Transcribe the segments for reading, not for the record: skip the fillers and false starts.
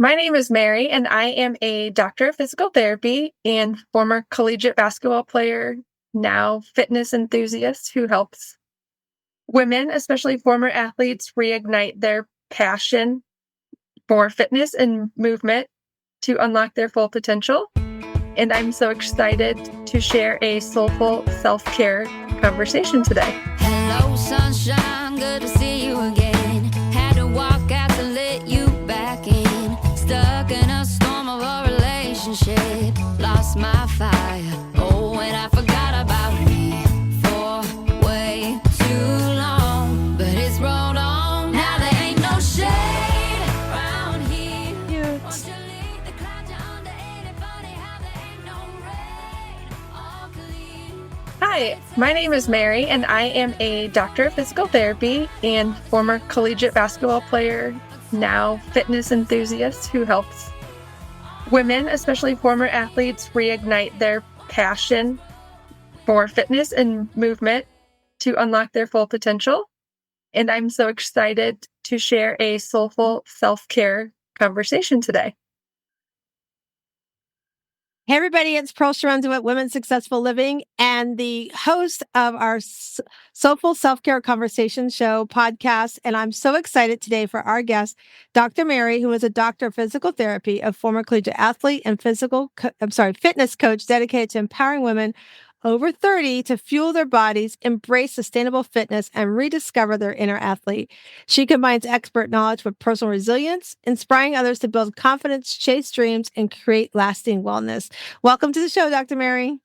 My name is Mary, and I am a doctor of physical therapy and former collegiate basketball player, now fitness enthusiast who helps women, especially former athletes, reignite their passion for fitness and movement to unlock their full potential. And I'm so excited to share a soulful self-care conversation today. Hello, sunshine, good to see you again. Had to walk out to let you back in. Stuck in a storm of a relationship. Lost my fire. Oh, and I forgot about me for way too long. But it's rolled on. Now there ain't no shade around here. Won't you leave the clouds under 80? Funny how there ain't no rain. All clear. Hi, my name is Mary, and I am a doctor of physical therapy and former collegiate basketball player, now fitness enthusiast who helps women, especially former athletes, reignite their passion for fitness and movement to unlock their full potential. And I'm so excited to share a soulful self-care conversation today. Hey, everybody, it's Pearl Chiarenza with Women's Successful Living and the host of our Soulful Self-Care Conversations show podcast. And I'm so excited today for our guest, Dr. Mary, who is a doctor of physical therapy, a former collegiate athlete and fitness coach dedicated to empowering women over 30 to fuel their bodies, embrace sustainable fitness, and rediscover their inner athlete. She combines expert knowledge with personal resilience, inspiring others to build confidence, chase dreams, and create lasting wellness. Welcome to the show, Dr. Mary.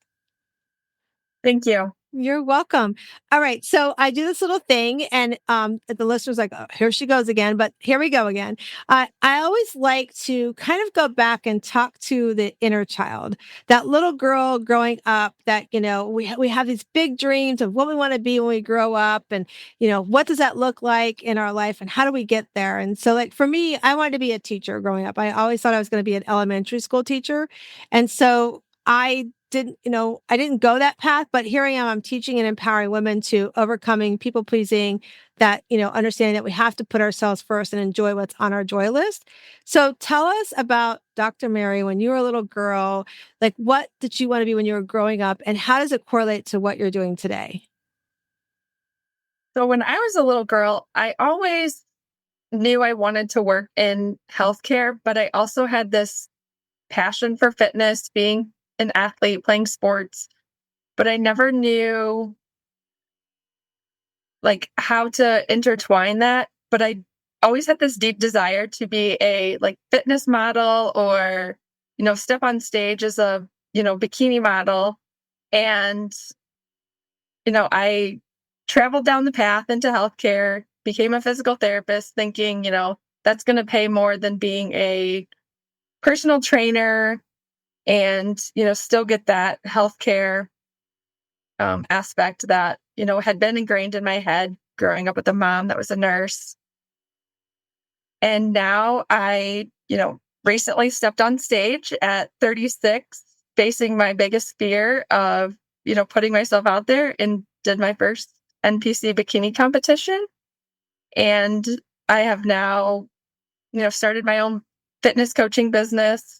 Thank you. You're welcome. All right. So I do this little thing and the listener's like, oh, here she goes again, but here we go again. I always like to kind of go back and talk to the inner child, that little girl growing up that, we have these big dreams of what we want to be when we grow up and, what does that look like in our life and how do we get there? And so like for me, I wanted to be a teacher growing up. I always thought I was going to be an elementary school teacher. And so I didn't go that path, but here I am. I'm teaching and empowering women to overcoming people pleasing, that, understanding that we have to put ourselves first and enjoy what's on our joy list. So tell us about Dr. Mary, when you were a little girl, like what did you want to be when you were growing up and how does it correlate to what you're doing today? So when I was a little girl, I always knew I wanted to work in healthcare, but I also had this passion for fitness, being an athlete, playing sports, but I never knew like how to intertwine that. But I always had this deep desire to be a like fitness model or, step on stage as a, bikini model. And, I traveled down the path into healthcare, became a physical therapist, thinking, that's going to pay more than being a personal trainer and, still get that healthcare aspect that, had been ingrained in my head growing up with a mom that was a nurse. And now I, recently stepped on stage at 36, facing my biggest fear of, putting myself out there, and did my first NPC bikini competition. And I have now, started my own fitness coaching business,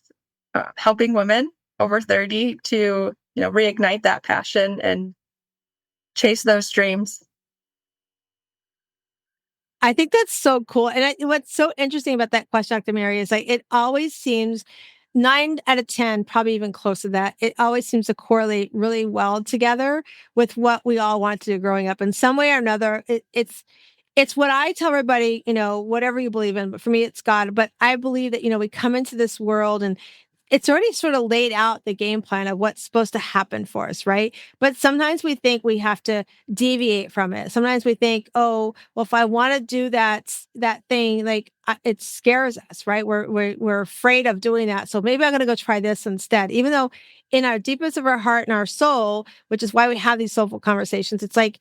helping women over 30 to, reignite that passion and chase those dreams. I think that's so cool. And what's so interesting about that question, Dr. Mary, is like it always seems 9 out of 10, probably even close to that. It always seems to correlate really well together with what we all want to do growing up. In some way or another, it's what I tell everybody, whatever you believe in, but for me, it's God. But I believe that, we come into this world and it's already sort of laid out the game plan of what's supposed to happen for us, right? But sometimes we think we have to deviate from it. Sometimes we think, oh, well, if I want to do that thing, like it scares us, right? We're afraid of doing that. So maybe I'm going to go try this instead, even though in our deepest of our heart and our soul, which is why we have these soulful conversations, it's like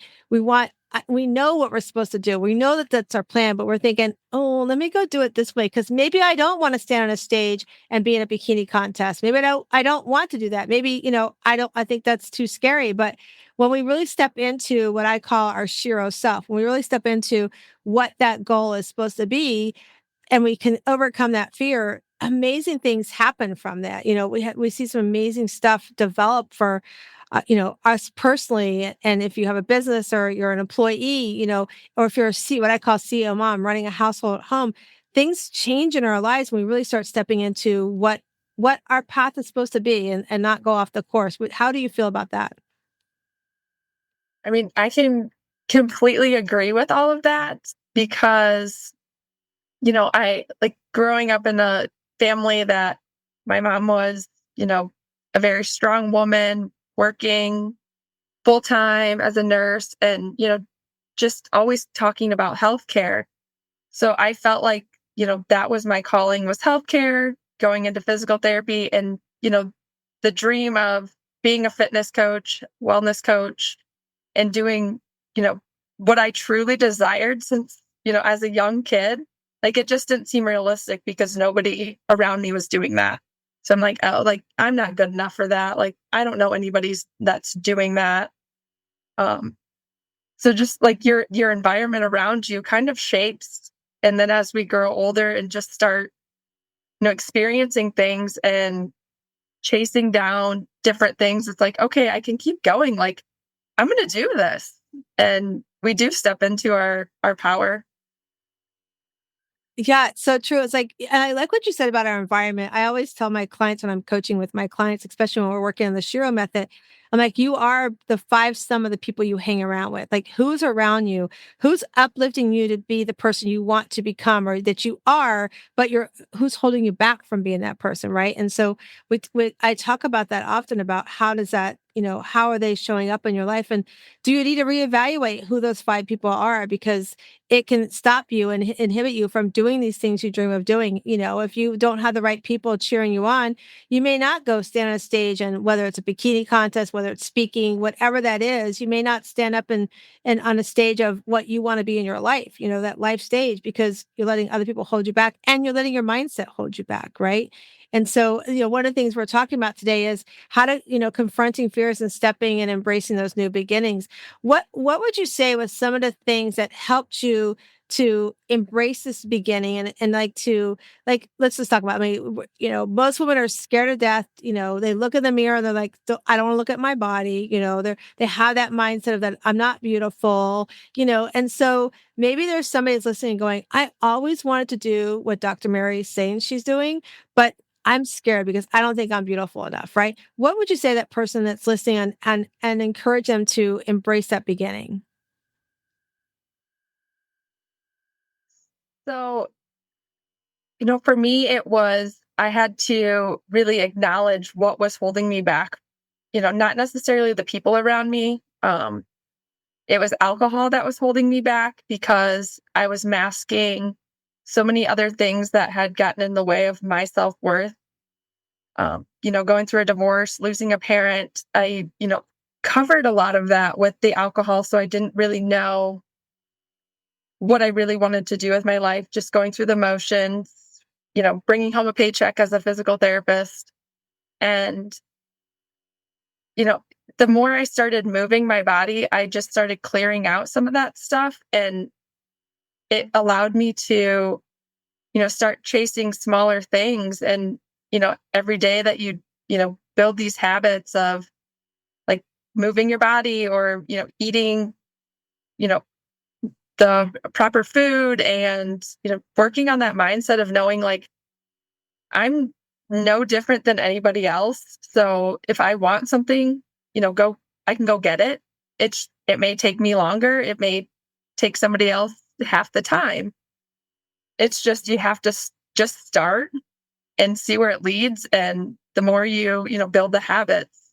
we know what we're supposed to do. We know that that's our plan, but we're thinking, oh, let me go do it this way. Cause maybe I don't want to stand on a stage and be in a bikini contest. Maybe I don't want to do that. Maybe, I think that's too scary. But when we really step into what I call our Shiro self, when we really step into what that goal is supposed to be, and we can overcome that fear, amazing things happen from that. We see some amazing stuff develop for, us personally. And if you have a business or you're an employee, or if you're what I call CEO mom running a household at home, things change in our lives when we really start stepping into what our path is supposed to be and not go off the course. How do you feel about that? I mean, I can completely agree with all of that because, I like growing up in a family that my mom was, you know, a very strong woman working full time as a nurse and, just always talking about healthcare. So I felt like, that was my calling was healthcare, going into physical therapy and, the dream of being a fitness coach, wellness coach, and doing, you know, what I truly desired since, as a young kid. Like it just didn't seem realistic because nobody around me was doing that. So I'm like, oh, like I'm not good enough for that. Like I don't know anybody's that's doing that. Um, so just like your environment around you kind of shapes. And then as we grow older and just start, experiencing things and chasing down different things, it's like, okay, I can keep going. Like I'm going to do this. And we do step into our power. Yeah, it's so true. It's like, and I like what you said about our environment. I always tell my clients when I'm coaching with my clients, especially when we're working on the Shiro method, I'm like, you are the five sum of the people you hang around with. Like, who's around you? Who's uplifting you to be the person you want to become or that you are, but who's holding you back from being that person, right? And so I talk about that often about how does that, how are they showing up in your life? And do you need to reevaluate who those five people are? Because it can stop you and inhibit you from doing these things you dream of doing. If you don't have the right people cheering you on, you may not go stand on a stage, and whether it's a bikini contest, whether it's speaking, whatever that is, you may not stand up and on a stage of what you want to be in your life, that life stage, because you're letting other people hold you back and you're letting your mindset hold you back, right? And so, one of the things we're talking about today is how to, confronting fears and stepping and embracing those new beginnings. What would you say was some of the things that helped you to embrace this beginning and let's just talk about, I mean, most women are scared to death. They look in the mirror and they're like, I don't want to look at my body. They have that mindset of that I'm not beautiful, and so maybe there's somebody that's listening going, I always wanted to do what Dr. Mary is saying she's doing, but I'm scared because I don't think I'm beautiful enough, right? What would you say to that person that's listening and encourage them to embrace that beginning? So, for me, it was I had to really acknowledge what was holding me back, not necessarily the people around me. It was alcohol that was holding me back because I was masking so many other things that had gotten in the way of my self worth. Going through a divorce, losing a parent, I, covered a lot of that with the alcohol. So I didn't really know what I really wanted to do with my life, just going through the motions, bringing home a paycheck as a physical therapist. And, you know, the more I started moving my body, I just started clearing out some of that stuff. And it allowed me to, start chasing smaller things. And, every day that you build these habits of like moving your body or, eating, you know, the proper food and, working on that mindset of knowing like I'm no different than anybody else. So if I want something, I can go get it. It may take me longer. It may take somebody else half the time. It's just, you have to just start and see where it leads. And the more build the habits,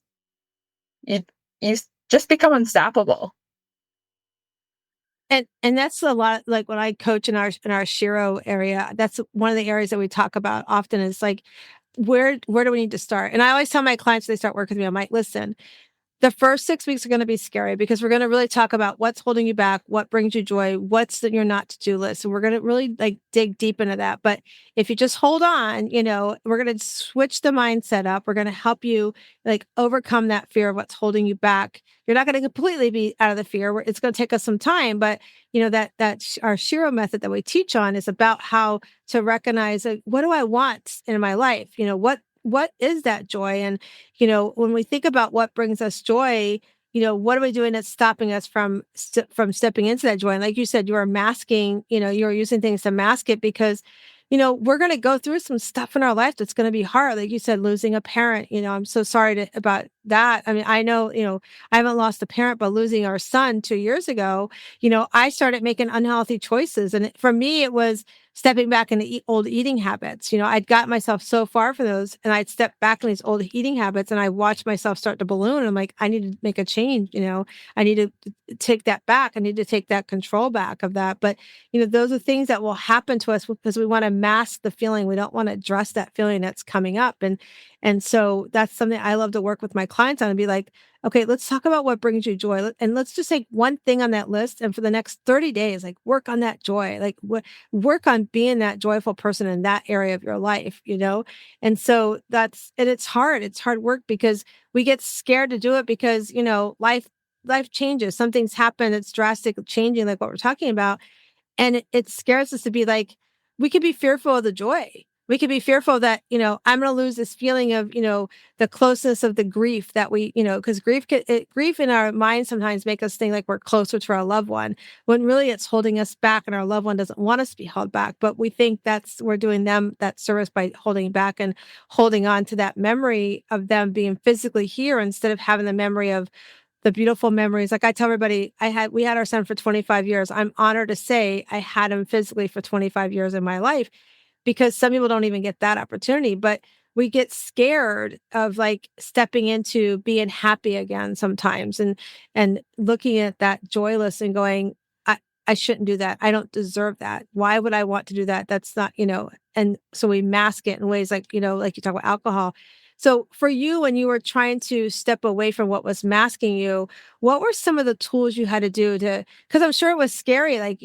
you, just become unstoppable. And that's a lot like when I coach in our Shiro area, that's one of the areas that we talk about often is like, where do we need to start? And I always tell my clients when they start working with me, I'm like, listen, The first 6 weeks are gonna be scary because we're gonna really talk about what's holding you back, what brings you joy, what's your not to-do list, and we're gonna really, like, dig deep into that, but if you just hold on, we're gonna switch the mindset up, we're gonna help you, like, overcome that fear of what's holding you back. You're not gonna completely be out of the fear, it's gonna take us some time, but, our Shiro method that we teach on is about how to recognize, like, what do I want in my life? What is that joy? And when we think about what brings us joy, what are we doing that's stopping us from from stepping into that joy? And like you said, you are masking, you are using things to mask it because, we're going to go through some stuff in our life that's going to be hard. Like you said, losing a parent, I'm so sorry about that. I mean, I know, I haven't lost a parent, but losing our son 2 years ago, I started making unhealthy choices. And for me, it was stepping back into old eating habits. I'd got myself so far for those and I'd stepped back in these old eating habits and I watched myself start to balloon. I'm like, I need to make a change. I need to take that back. I need to take that control back of that. But, those are things that will happen to us because we want to mask the feeling. We don't want to address that feeling that's coming up. And so that's something I love to work with my clients on and be like, okay, let's talk about what brings you joy. And let's just take one thing on that list. And for the next 30 days, like work on that joy, like work on being that joyful person in that area of your life. And so and it's hard. It's hard work because we get scared to do it because, life changes. Something's happened. It's drastic changing, like what we're talking about. And it scares us to be like, we could be fearful of the joy. We could be fearful that, I'm going to lose this feeling of, the closeness of the grief that because grief in our mind sometimes make us think like we're closer to our loved one when really it's holding us back and our loved one doesn't want us to be held back. But we think we're doing them that service by holding back and holding on to that memory of them being physically here instead of having the memory of the beautiful memories. Like I tell everybody, we had our son for 25 years. I'm honored to say I had him physically for 25 years in my life because some people don't even get that opportunity, but we get scared of like stepping into being happy again sometimes and looking at that joyless and going, I shouldn't do that. I don't deserve that. Why would I want to do that? That's not, and so we mask it in ways like, like you talk about alcohol. So for you, when you were trying to step away from what was masking you, what were some of the tools you had to do because I'm sure it was scary, like,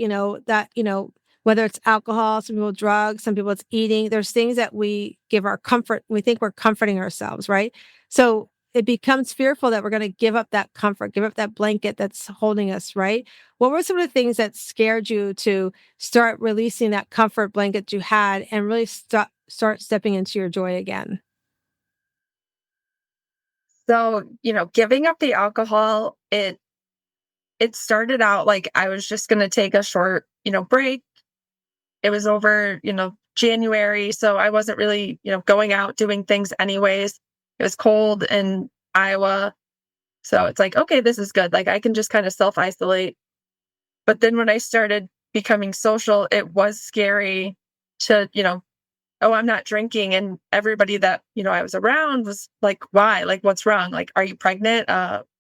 whether it's alcohol, some people drugs, some people it's eating, there's things that we give our comfort. We think we're comforting ourselves, right? So it becomes fearful that we're going to give up that comfort, give up that blanket that's holding us, right? What were some of the things that scared you to start releasing that comfort blanket you had and really start stepping into your joy again? So, giving up the alcohol, it started out like I was just going to take a short, break. It was over, January, so I wasn't really, going out doing things anyways. It was cold in Iowa. So it's like, okay, this is good. Like I can just kind of self-isolate. But then when I started becoming social, it was scary to, oh, I'm not drinking. And everybody that, I was around was like, why? Like, what's wrong? Like, are you pregnant?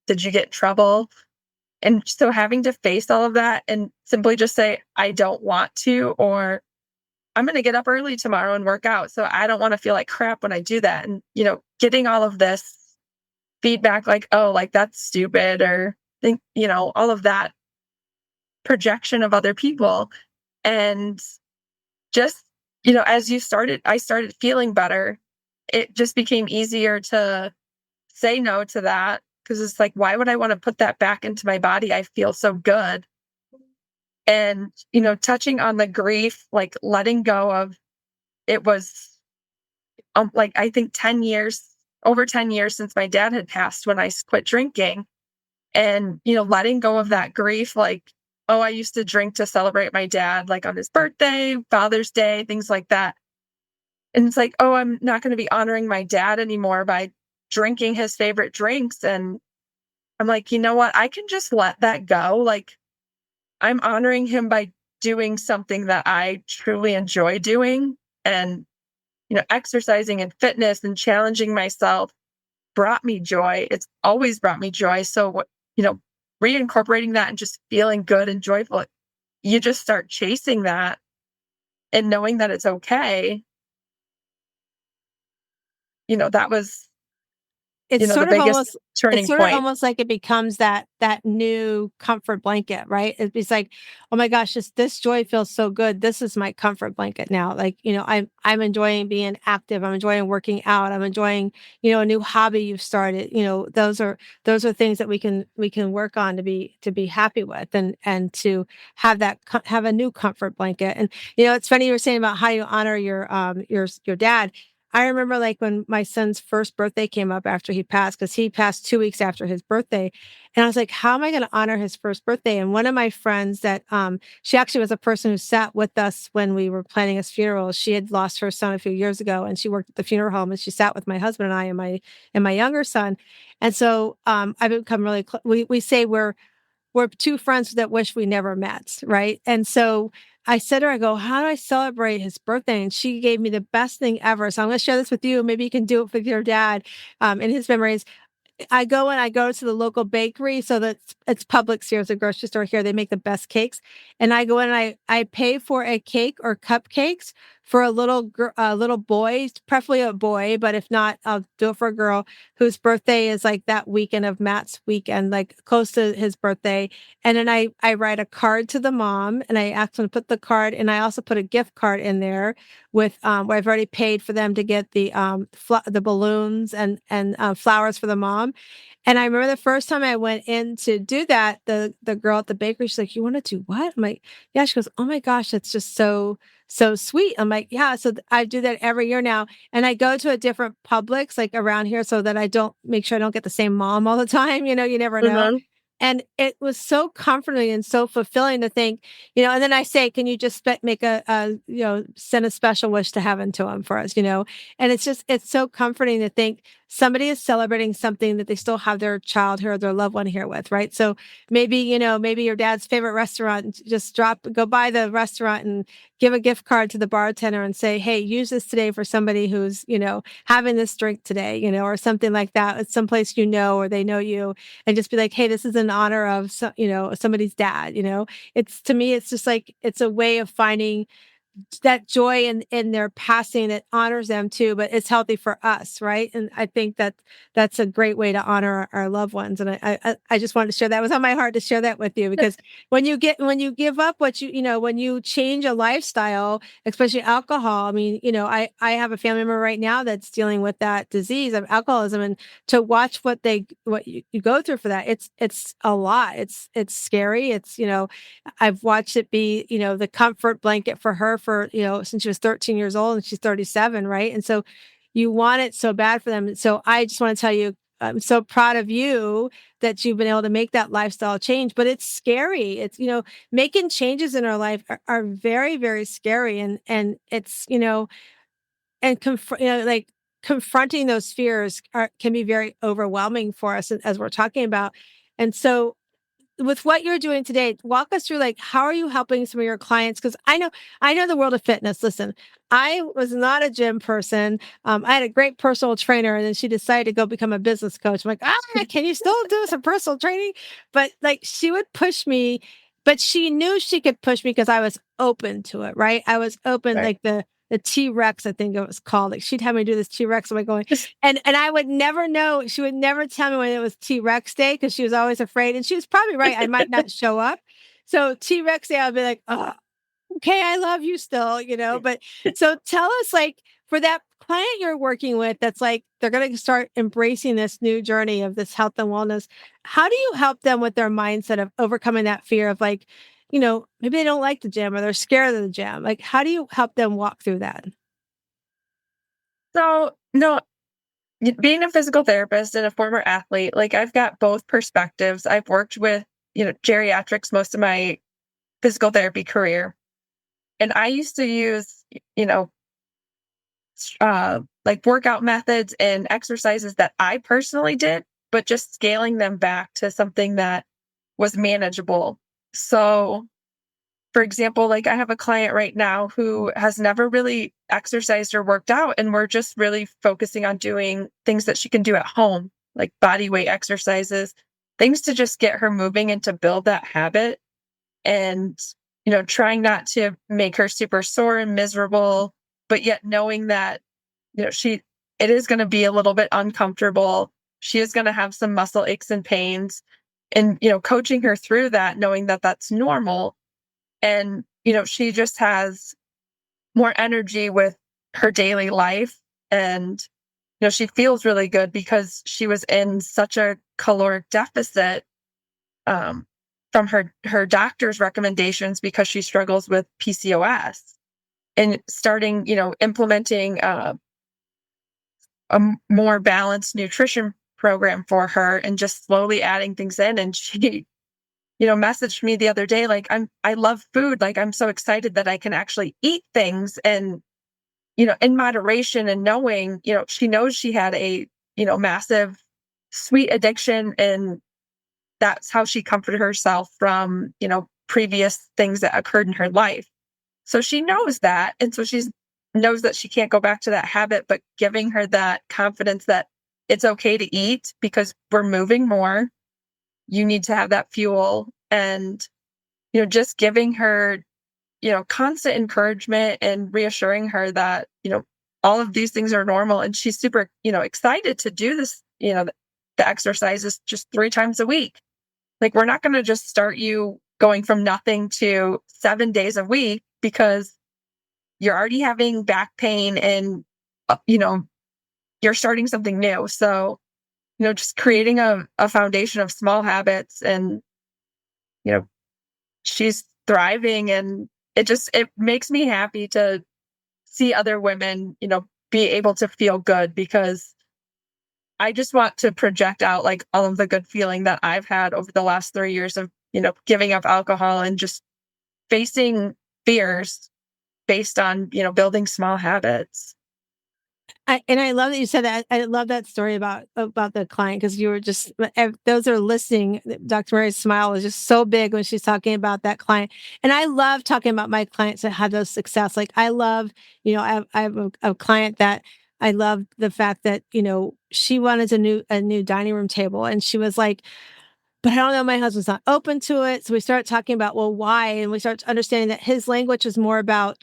Did you get in trouble? And so having to face all of that and simply just say, I don't want to, or I'm going to get up early tomorrow and work out. So I don't want to feel like crap when I do that. And, getting all of this feedback like, oh, like that's stupid, or think, all of that projection of other people. And just, as I started feeling better. It just became easier to say no to that because it's like, why would I want to put that back into my body? I feel so good. And, touching on the grief, like letting go of it was like, I think 10 years, over 10 years since my dad had passed when I quit drinking. And, letting go of that grief, like, oh, I used to drink to celebrate my dad, like on his birthday, Father's Day, things like that. And it's like, oh, I'm not going to be honoring my dad anymore by drinking his favorite drinks. And I'm like, you know what? I can just let that go. Like, I'm honoring him by doing something that I truly enjoy doing. And, exercising and fitness and challenging myself brought me joy. It's always brought me joy. So, reincorporating that and just feeling good and joyful, you just start chasing that and knowing that it's okay. That was it's the sort of biggest almost turning point. like it becomes that new comfort blanket, right? It's like, oh my gosh, this joy feels so good. This is my comfort blanket now. Like, I'm enjoying being active. I'm enjoying working out. I'm enjoying, a new hobby you've started. Those are things that we can work on to be happy with and to have have a new comfort blanket. And it's funny you were saying about how you honor your dad. I remember like when my son's first birthday came up after he passed, because he passed 2 weeks after his birthday. And I was like, how am I going to honor his first birthday? And one of my friends that, she actually was a person who sat with us when we were planning his funeral. She had lost her son a few years ago and she worked at the funeral home, and she sat with my husband and I and my younger son. And so, I've become really, we say we're two friends that wish we never met, right? And so I said to her, I go, how do I celebrate his birthday? And she gave me the best thing ever. So I'm going to share this with you. Maybe you can do it with your dad, in his memories. I go to the local bakery, so that's it's Publix here, it's a grocery store here. They make the best cakes. And I go in and I pay for a cake or cupcakes for a little boy, preferably a boy, but if not, I'll do it for a girl whose birthday is like that weekend of Matt's weekend, like close to his birthday. And then I write a card to the mom, and I ask them to put the card, and I also put a gift card in there with where I've already paid for them to get the balloons and flowers for the mom. And I remember the first time I went in to do that, the girl at the bakery, she's like, "You want to do what?" I'm like, "Yeah." She goes, "Oh my gosh, that's just so sweet." I'm like, "Yeah." So I do that every year now, and I go to a different Publix like around here so that I don't make sure I don't get the same mom all the time. You never know. Mhm. And it was so comforting and so fulfilling to think, and then I say, can you just make send a special wish to heaven to him for us. And it's so comforting to think somebody is celebrating something that they still have their child here or their loved one here with, right? So maybe your dad's favorite restaurant, just go by the restaurant and give a gift card to the bartender and say, hey, use this today for somebody who's, having this drink today, or something like that. It's someplace or they know you, and just be like, hey, this is in honor of somebody's dad. It's, to me, it's just like it's a way of finding that joy in their passing that honors them too, but it's healthy for us, right? And I think that that's a great way to honor our loved ones. And I just wanted to share that. It was on my heart to share that with you, because when you give up when you change a lifestyle, especially alcohol. I mean, I have a family member right now that's dealing with that disease of alcoholism, and to watch what you go through for that, it's a lot. It's scary. I've watched it be, the comfort blanket for her for, since she was 13 years old, and she's 37, right? And so you want it so bad for them. So I just want to tell you, I'm so proud of you that you've been able to make that lifestyle change, but it's scary. It's, making changes in our life are very, very scary. And it's, and like confronting those fears can be very overwhelming for us as we're talking about. And so with what you're doing today, walk us through, like, how are you helping some of your clients? Because I know the world of fitness. Listen, I was not a gym person. I had a great personal trainer, and then she decided to go become a business coach. I'm like, can you still do some personal training? But like, she would push me, but she knew she could push me because I was open to it, right? I was open, Right. like the T-Rex, I think it was called. Like, she'd have me do this T-Rex. I'm like going, and I would never know. She would never tell me when it was T-Rex day, because she was always afraid. And she was probably right. I might not show up. So T-Rex day, I'll be like, oh, okay, I love you still, But so tell us, like, for that client you're working with, that's like, they're going to start embracing this new journey of this health and wellness. How do you help them with their mindset of overcoming that fear of, like, maybe they don't like the gym or they're scared of the gym? Like, how do you help them walk through that? So, no, being a physical therapist and a former athlete, like I've got both perspectives. I've worked with, geriatrics most of my physical therapy career. And I used to use, you know, like workout methods and exercises that I personally did, but just scaling them back to something that was manageable. So, for example, like I have a client right now who has never really exercised or worked out, and we're just really focusing on doing things that she can do at home, like body weight exercises, things to just get her moving and to build that habit. And, trying not to make her super sore and miserable, but yet knowing that, it is going to be a little bit uncomfortable. she is going to have some muscle aches and pains, and, coaching her through that, knowing that that's normal. And, she just has more energy with her daily life. And, she feels really good because she was in such a caloric deficit, um, from her doctor's recommendations, because she struggles with PCOS, and starting, implementing more balanced nutrition program for her, and just slowly adding things in. And she, messaged me the other day, like, I love food. Like, I'm so excited that I can actually eat things, and, in moderation, and knowing, she knows she had a, massive sweet addiction, and that's how she comforted herself from, previous things that occurred in her life. So she knows that. And so she's knows that she can't go back to that habit, but giving her that confidence that it's okay to eat because we're moving more. You need to have that fuel. And, just giving her, constant encouragement, and reassuring her that, all of these things are normal. And she's super, excited to do this, the exercises just 3 times a week. Like, we're not going to just start you going from nothing to 7 days a week, because you're already having back pain, and, you're starting something new. So, just creating a foundation of small habits, and, you know, she's thriving, and it makes me happy to see other women, be able to feel good, because I just want to project out, like, all of the good feeling that I've had over the last 3 years of, giving up alcohol, and just facing fears based on, building small habits. I love that you said that. I love that story about the client, because you were just those are listening. Dr. Mary's smile is just so big when she's talking about that client, and I love talking about my clients that had those success. Like, I love, I have a client that I love the fact that she wanted a new dining room table, and she was like, but I don't know, my husband's not open to it. So we start talking about, well, why? And we start understanding that his language was more about,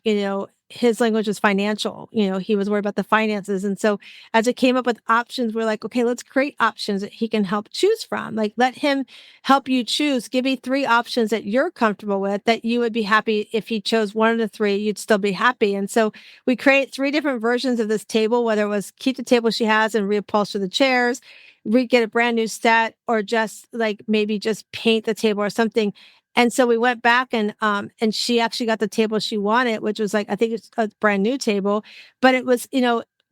his language was financial. He was worried about the finances. And so as it came up with options, we're like, okay, let's create options that he can help choose from. Like, let him help you choose. Give me 3 options that you're comfortable with, that you would be happy if he chose one of the 3, you'd still be happy. And so we create 3 different versions of this table, whether it was keep the table she has and reupholster the chairs, get a brand new set, or just like maybe just paint the table or something. And so we went back, and she actually got the table she wanted, which was like, I think it's a brand new table, but it was,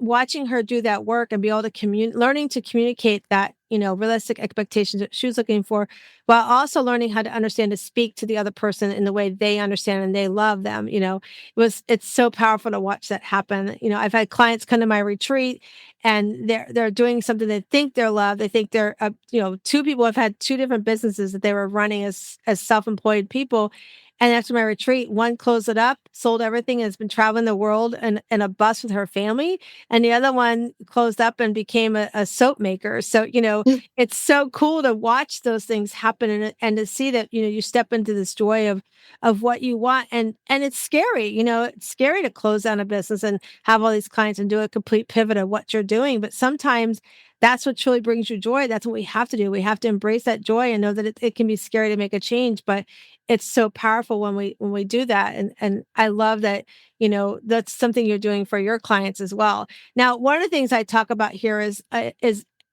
watching her do that work and be able to learning to communicate that, realistic expectations that she was looking for, while also learning how to understand to speak to the other person in the way they understand and they love them. It's so powerful to watch that happen. I've had clients come to my retreat, and they're doing something they think they're loved. They think they're, 2 people have had 2 different businesses that they were running as self-employed people. And after my retreat, one closed it up, sold everything, and has been traveling the world in a bus with her family. And the other one closed up and became a soap maker. So, Mm. it's so cool to watch those things happen, and to see that, you step into this joy of what you want. And it's scary, it's scary to close down a business and have all these clients and do a complete pivot of what you're doing. But sometimes that's what truly brings you joy. That's what we have to do. We have to embrace that joy and know that it can be scary to make a change, but it's so powerful when we do that. And I love that, that's something you're doing for your clients as well. Now, one of the things I talk about here is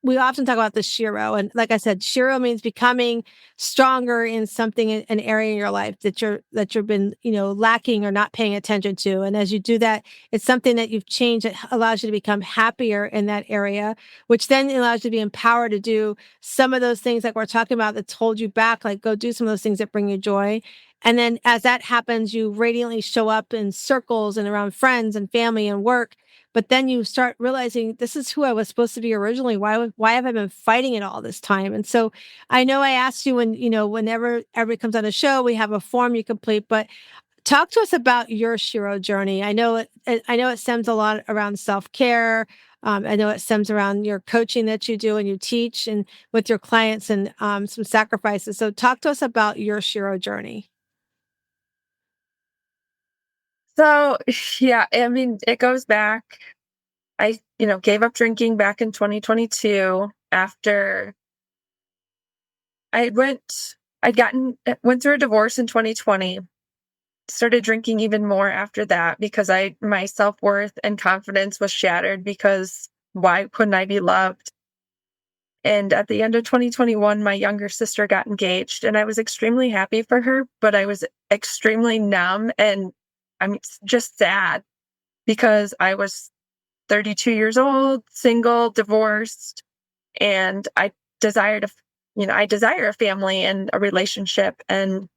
we often talk about the shiro. And like I said, shiro means becoming stronger in something, an area in your life that you've been, lacking or not paying attention to. And as you do that, it's something that you've changed that allows you to become happier in that area, which then allows you to be empowered to do some of those things like we're talking about that's hold you back, like go do some of those things that bring you joy. And then as that happens, you radiantly show up in circles and around friends and family and work. But then you start realizing this is who I was supposed to be originally. Why have I been fighting it all this time? And so I know I asked you whenever everybody comes on a show, we have a form you complete, but talk to us about your shiro journey. I know it stems a lot around self-care. I know it stems around your coaching that you do and you teach and with your clients, and some sacrifices. So talk to us about your shiro journey. So, yeah, I mean, it goes back. I, gave up drinking back in 2022 after I went through a divorce in 2020, started drinking even more after that because my self-worth and confidence was shattered because why couldn't I be loved? And at the end of 2021, my younger sister got engaged and I was extremely happy for her, but I was extremely numb and I'm just sad because I was 32 years old, single, divorced, and I desire a family and a relationship. And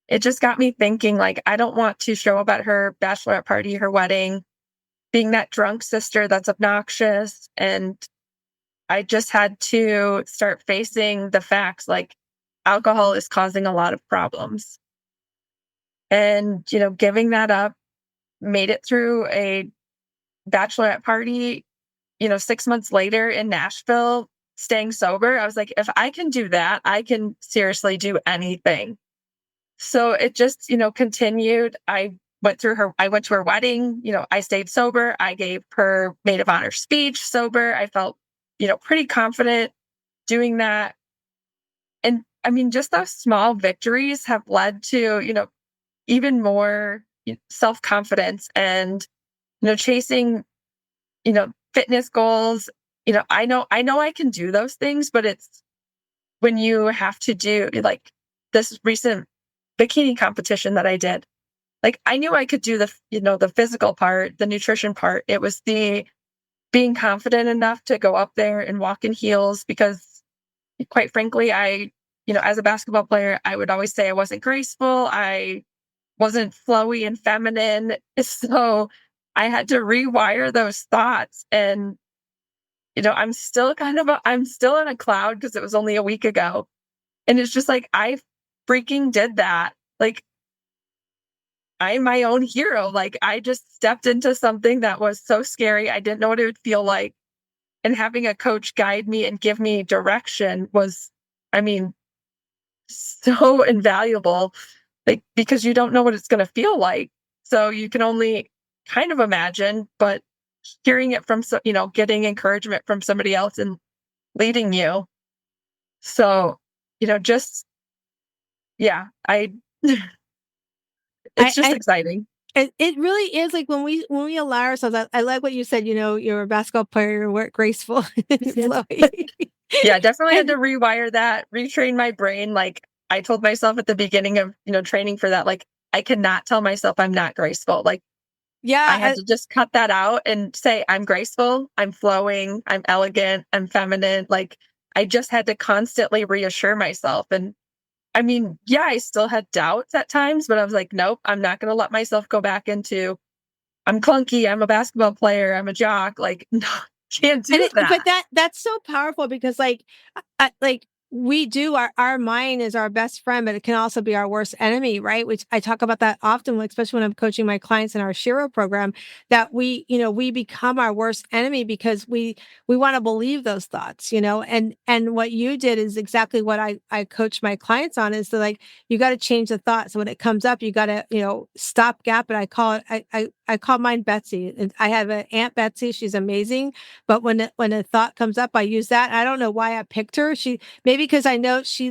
it just got me thinking, like, I don't want to show up at her bachelorette party, her wedding, being that drunk sister that's obnoxious. And I just had to start facing the facts, like alcohol is causing a lot of problems. And, giving that up, made it through a bachelorette party, 6 months later in Nashville, staying sober. I was like, if I can do that, I can seriously do anything. So it just, continued. I went to her wedding, I stayed sober. I gave her maid of honor speech sober. I felt, pretty confident doing that. And I mean, just those small victories have led to, even more self-confidence and, chasing, fitness goals. I know I can do those things, but it's when you have to do like this recent bikini competition that I did. Like I knew I could do the physical part, the nutrition part. It was the being confident enough to go up there and walk in heels because quite frankly, as a basketball player, I would always say I wasn't graceful. I wasn't flowy and feminine. So I had to rewire those thoughts. And, I'm still in a cloud because it was only a week ago. And it's just like, I freaking did that. Like, I'm my own hero. Like, I just stepped into something that was so scary. I didn't know what it would feel like. And having a coach guide me and give me direction was, I mean, so invaluable. Like, because you don't know what it's going to feel like. So you can only kind of imagine, but hearing it from, getting encouragement from somebody else and leading you. So, just, yeah, it's just I exciting. it really is like when we allow ourselves. I like what you said. You're a basketball player, you're graceful, and flowy. Yeah, definitely had And to rewire that, retrain my brain. Like I told myself at the beginning of, training for that, like I cannot tell myself I'm not graceful. Like I had yeah, to just cut that out and say, I'm graceful, I'm flowing, I'm elegant, I'm feminine. Like I just had to constantly reassure myself. And I mean, yeah, I still had doubts at times, but I was like, nope, I'm not going to let myself go back into, I'm clunky, I'm a basketball player, I'm a jock. Like, no, can't do but that. that's so powerful because like we do our mind is our best friend, but it can also be our worst enemy, right? Which I talk about that often, especially when I'm coaching my clients in our Shiro program, that we become our worst enemy because we want to believe those thoughts, and what you did is exactly what I coach my clients on is to like, you got to change the thought. So when it comes up, you got to, stop gap. And I call it, I call mine Betsy. And I have an Aunt Betsy. She's amazing. But when a thought comes up, I use that. I don't know why I picked her. Maybe because I know she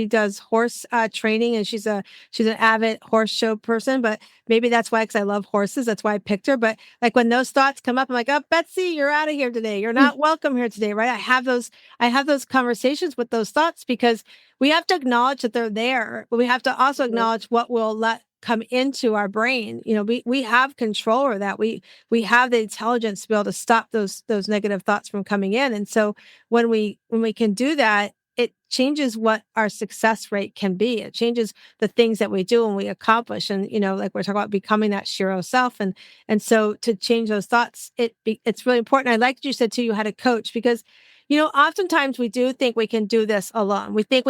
does horse training and she's an avid horse show person. But maybe that's why, because I love horses. That's why I picked her. But like when those thoughts come up, I'm like, oh, Betsy, you're out of here today. You're not welcome here today, right? I have those conversations with those thoughts because we have to acknowledge that they're there, but we have to also acknowledge what we'll let come into our brain. We have control over that. We have the intelligence to be able to stop those negative thoughts from coming in. And so when we can do that, it changes what our success rate can be. It changes the things that we do and we accomplish. And like we're talking about becoming that Shiro self. And so to change those thoughts, it's really important. I like that you said too, you had a coach because oftentimes we do think we can do this alone. We think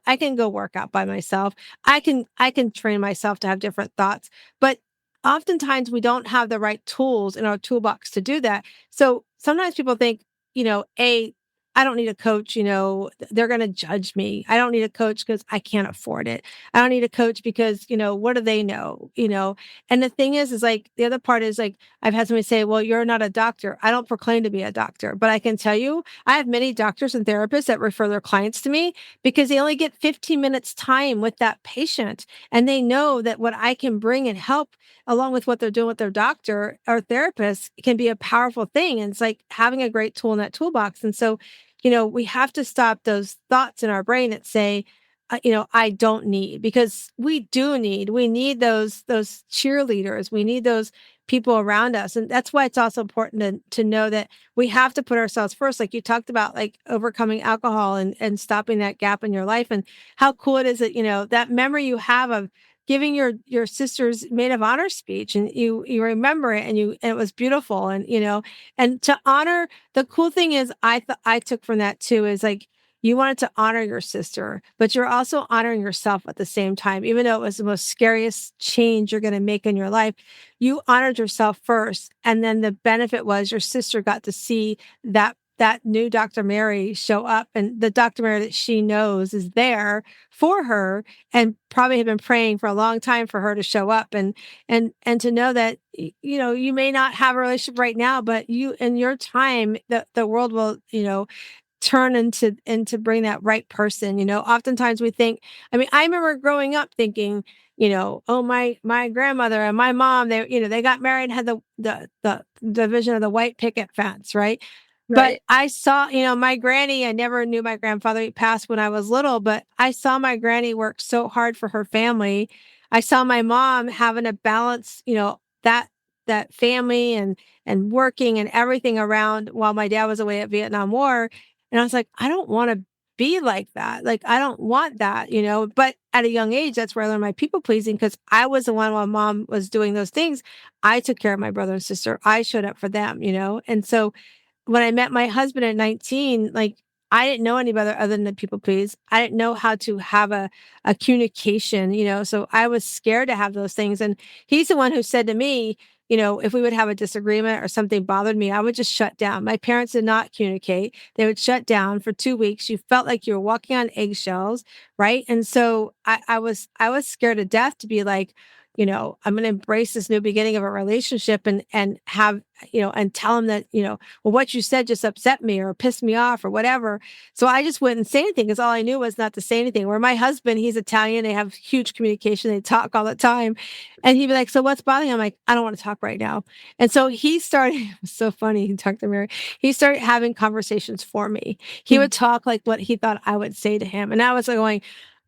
I can go work out by myself. I can train myself to have different thoughts, but oftentimes we don't have the right tools in our toolbox to do that. So sometimes people think, A, I don't need a coach, they're going to judge me. I don't need a coach because I can't afford it. I don't need a coach because, what do they know? And the thing is like, the other part is like, I've had somebody say, well, you're not a doctor. I don't proclaim to be a doctor, but I can tell you, I have many doctors and therapists that refer their clients to me because they only get 15 minutes time with that patient. And they know that what I can bring and help along with what they're doing with their doctor or therapist can be a powerful thing. And it's like having a great tool in that toolbox. And so, we have to stop those thoughts in our brain that say, I don't need, because we need those cheerleaders. We need those people around us. And that's why it's also important to know that we have to put ourselves first. Like you talked about, like overcoming alcohol and stopping that gap in your life, and how cool it is that, that memory you have of giving your sister's maid of honor speech, and you remember it, and it was beautiful. And and to honor, the cool thing is, I took from that too, is like, you wanted to honor your sister, but you're also honoring yourself at the same time. Even though it was the most scariest change you're going to make in your life, you honored yourself first. And then the benefit was your sister got to see that new Dr. Mary show up, and the Dr. Mary that she knows is there for her, and probably have been praying for a long time for her to show up, and to know that, you may not have a relationship right now, but you, in your time, the world will, turn into bring that right person. Oftentimes we think, I mean, I remember growing up thinking, oh, my grandmother and my mom, they got married and had the vision of the white picket fence, right? But Right. I saw, my granny, I never knew my grandfather. He passed when I was little, but I saw my granny work so hard for her family. I saw my mom having to balance, that family and working and everything around while my dad was away at Vietnam War. And I was like, I don't want to be like that. Like, I don't want that, but at a young age, that's where I learned my people pleasing, because I was the one while mom was doing those things. I took care of my brother and sister. I showed up for them, and so when I met my husband at 19, like, I didn't know anybody other than the people please. I didn't know how to have a communication, so I was scared to have those things. And he's the one who said to me, if we would have a disagreement or something bothered me, I would just shut down. My parents did not communicate. They would shut down for 2 weeks. You felt like you were walking on eggshells, right? And so I was scared to death to be like, I'm going to embrace this new beginning of a relationship and have, and tell him that, well, what you said just upset me or pissed me off or whatever. So I just wouldn't say anything, because all I knew was not to say anything. Where my husband, he's Italian. They have huge communication. They talk all the time. And he'd be like, so what's bothering you? I'm like, I don't want to talk right now. And so he started, it was so funny. He talked to Mary. He started having conversations for me. He would talk like what he thought I would say to him. And I was like going,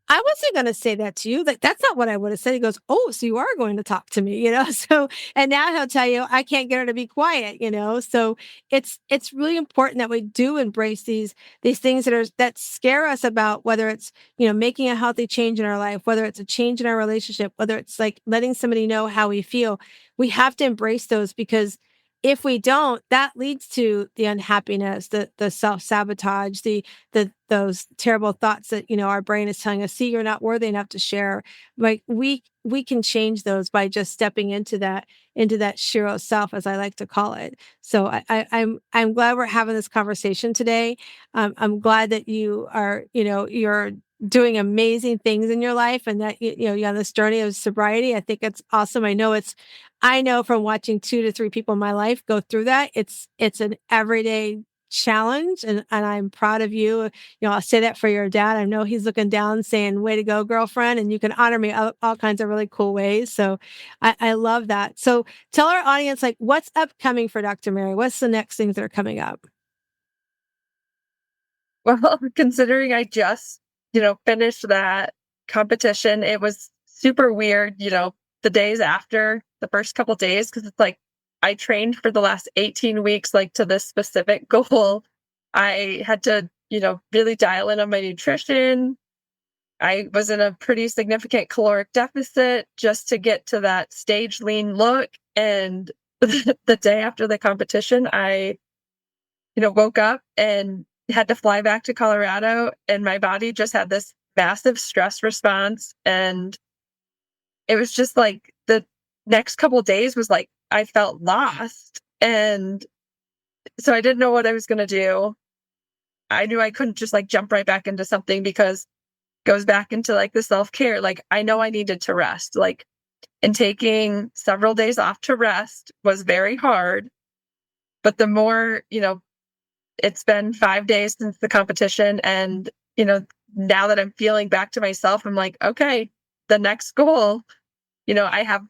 I wasn't going to say that to you. Like, that's not what I would have said. He goes, oh, so you are going to talk to me, So, and now he'll tell you, I can't get her to be quiet, So it's really important that we do embrace these things that scare us, about whether it's, making a healthy change in our life, whether it's a change in our relationship, whether it's like letting somebody know how we feel. We have to embrace those, because if we don't, that leads to the unhappiness, the self-sabotage, those terrible thoughts that, our brain is telling us, see, you're not worthy enough to share. Like, we can change those by just stepping into that shiro self, as I like to call it. So I'm glad we're having this conversation today. I'm glad that you are, you're doing amazing things in your life, and that you're on this journey of sobriety. I think it's awesome. I know from watching 2 to 3 people in my life go through that, it's an everyday challenge, and I'm proud of you. I'll say that for your dad. I know he's looking down saying, way to go, girlfriend. And you can honor me all kinds of really cool ways. So I love that. So tell our audience, like, what's upcoming for Dr. Mary? What's the next things that are coming up? Well, considering I just, finished that competition, it was super weird, the days after the first couple days, because it's like I trained for the last 18 weeks, like to this specific goal. I had to, really dial in on my nutrition. I was in a pretty significant caloric deficit just to get to that stage lean look. And the day after the competition, I, woke up and had to fly back to Colorado, and my body just had this massive stress response. And it was just like the next couple of days was like I felt lost. And so I didn't know what I was going to do. I knew I couldn't just like jump right back into something because it goes back into like the self-care. Like I know I needed to rest. Like and taking several days off to rest was very hard. But the more, it's been 5 days since the competition. And, now that I'm feeling back to myself, I'm like, okay, the next goal, I have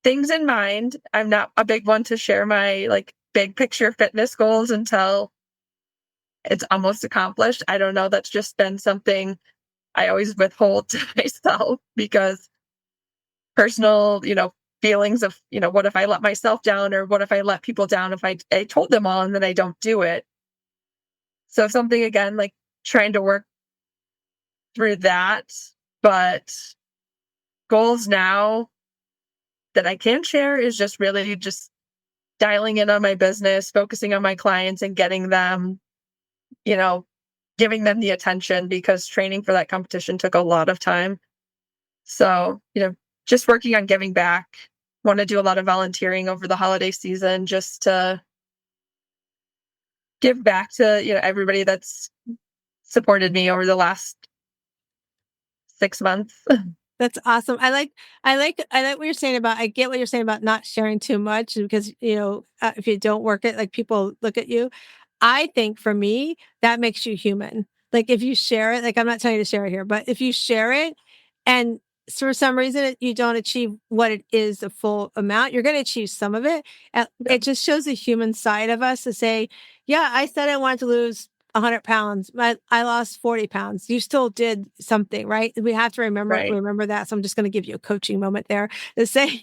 things in mind. I'm not a big one to share my like big picture fitness goals until it's almost accomplished. I don't know. That's just been something I always withhold to myself because personal, feelings of, what if I let myself down or what if I let people down if I told them all and then I don't do it. So something again, like trying to work through that, but goals now that I can share is just really just dialing in on my business, focusing on my clients and getting them, you know, giving them the attention because training for that competition took a lot of time. So, just working on giving back. Want to do a lot of volunteering over the holiday season just to give back to, everybody that's supported me over the last 6 months. That's awesome. I like what you're saying about, I get what you're saying about not sharing too much because, if you don't work it, like people look at you. I think for me, that makes you human. Like if you share it, like I'm not telling you to share it here, but if you share it and for some reason you don't achieve what it is, the full amount, you're going to achieve some of it. And it just shows the human side of us to say, yeah, I said I wanted to lose 100 pounds. I lost 40 pounds. You still did something, right? We have to Right. remember that. So I'm just going to give you a coaching moment there to say,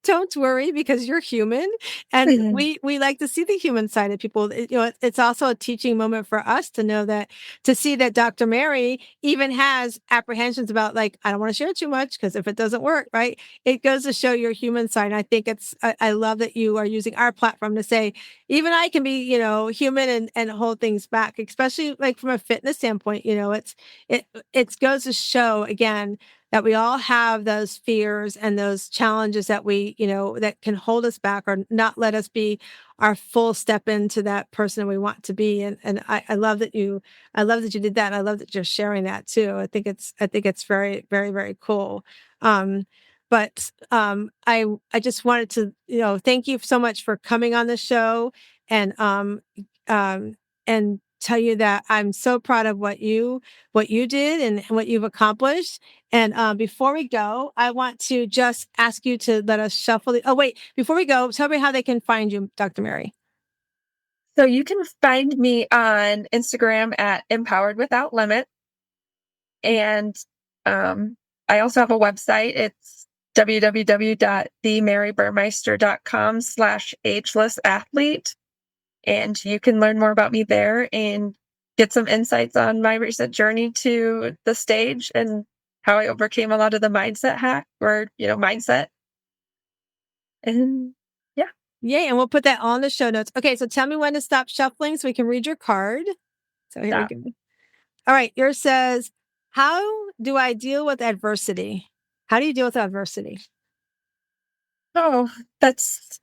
don't worry because you're human. And we like to see the human side of people. It's also a teaching moment for us to know that, to see that Dr. Mary even has apprehensions about like, I don't want to share too much because if it doesn't work, right? It goes to show your human side. And I think I love that you are using our platform to say, even I can be, human and hold things back, especially like from a fitness standpoint. It goes to show again that we all have those fears and those challenges that that can hold us back or not let us be our full step into that person we want to be. And I love that I love that you did that. And I love that you're sharing that too. I think it's very, very, very cool. I just wanted to, thank you so much for coming on the show and um and tell you that I'm so proud of what you did and what you've accomplished. And before we go, I want to just ask you to let us shuffle oh wait, before we go, tell me how they can find you, Dr. Mary. So you can find me on Instagram at Empowered Without Limit. And I also have a website. It's www.themaryburmeister.com/ageless athlete. And you can learn more about me there and get some insights on my recent journey to the stage and how I overcame a lot of the mindset hack or, mindset. And yeah. Yay. And we'll put that on the show notes. Okay. So tell me when to stop shuffling so we can read your card. So here we go. All right. Yours says, how do I deal with adversity? How do you deal with adversity? Oh, that's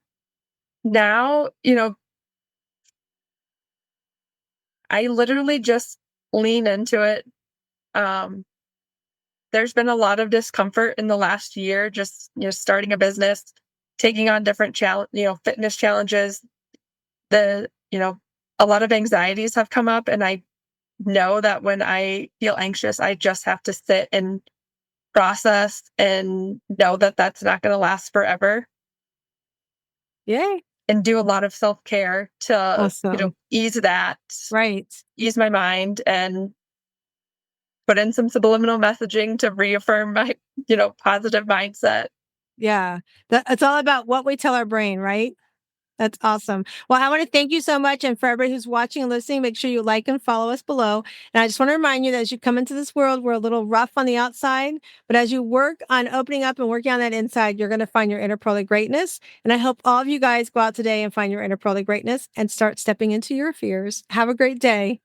now, I literally just lean into it. There's been a lot of discomfort in the last year, just, starting a business, taking on different fitness challenges. A lot of anxieties have come up and I know that when I feel anxious, I just have to sit and process and know that that's not going to last forever. Yay. And do a lot of self-care to, awesome. Ease that, right. Ease my mind and put in some subliminal messaging to reaffirm my, positive mindset. Yeah. It's all about what we tell our brain, right? That's awesome. Well, I want to thank you so much. And for everybody who's watching and listening, make sure you like and follow us below. And I just want to remind you that as you come into this world, we're a little rough on the outside, but as you work on opening up and working on that inside, you're going to find your inner pearl of greatness. And I hope all of you guys go out today and find your inner pearl of greatness and start stepping into your fears. Have a great day.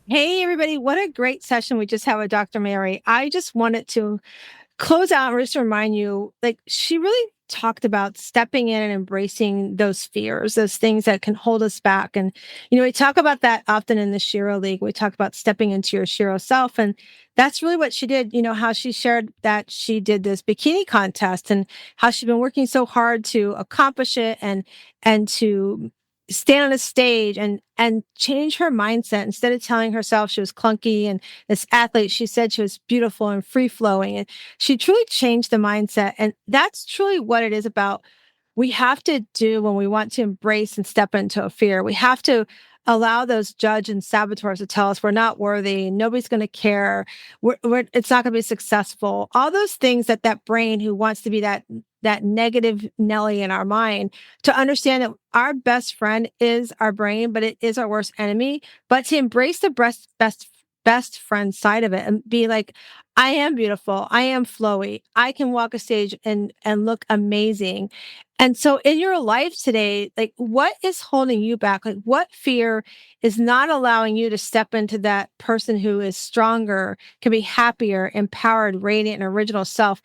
Hey, everybody. What a great session we just had with Dr. Mary. I just wanted to close out and just remind you, like, she really talked about stepping in and embracing those fears, those things that can hold us back. And, we talk about that often in the Shiro League. We talk about stepping into your Shiro self. And that's really what she did, how she shared that she did this bikini contest and how she'd been working so hard to accomplish it and to stand on a stage and change her mindset. Instead of telling herself she was clunky and this athlete, she said she was beautiful and free flowing. And she truly changed the mindset. And that's truly what it is about. We have to do when we want to embrace and step into a fear. We have to allow those judge and saboteurs to tell us we're not worthy, nobody's going to care, it's not going to be successful. All those things that brain who wants to be that negative Nelly in our mind, to understand that our best friend is our brain, but it is our worst enemy. But to embrace the best friend side of it and be like, I am beautiful, I am flowy, I can walk a stage and look amazing. And so in your life today, like, what is holding you back? Like, what fear is not allowing you to step into that person who is stronger, can be happier, empowered, radiant, and original self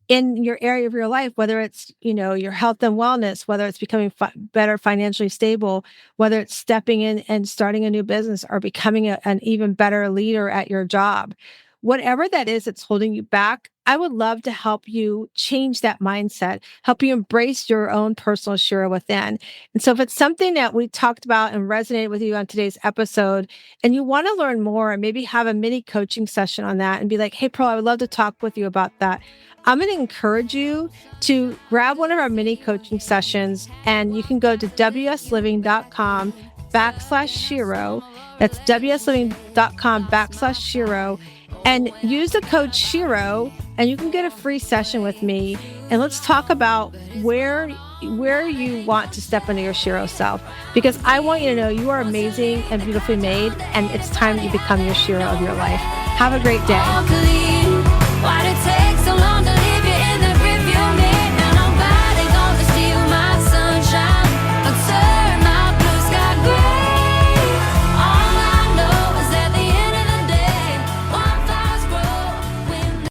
in your area of your life, whether it's, your health and wellness, whether it's becoming better financially stable, whether it's stepping in and starting a new business or becoming an even better leader at your job. Whatever that is that's holding you back, I would love to help you change that mindset, help you embrace your own personal Shira within. And so if it's something that we talked about and resonated with you on today's episode, and you want to learn more and maybe have a mini coaching session on that and be like, hey, Pearl, I would love to talk with you about that. I'm going to encourage you to grab one of our mini coaching sessions, and you can go to wsliving.com/Shiro. That's wsliving.com/Shiro. And use the code Shiro, and you can get a free session with me. And let's talk about where you want to step into your Shiro self. Because I want you to know you are amazing and beautifully made, and it's time you become your Shiro of your life. Have a great day. Why'd it take so long?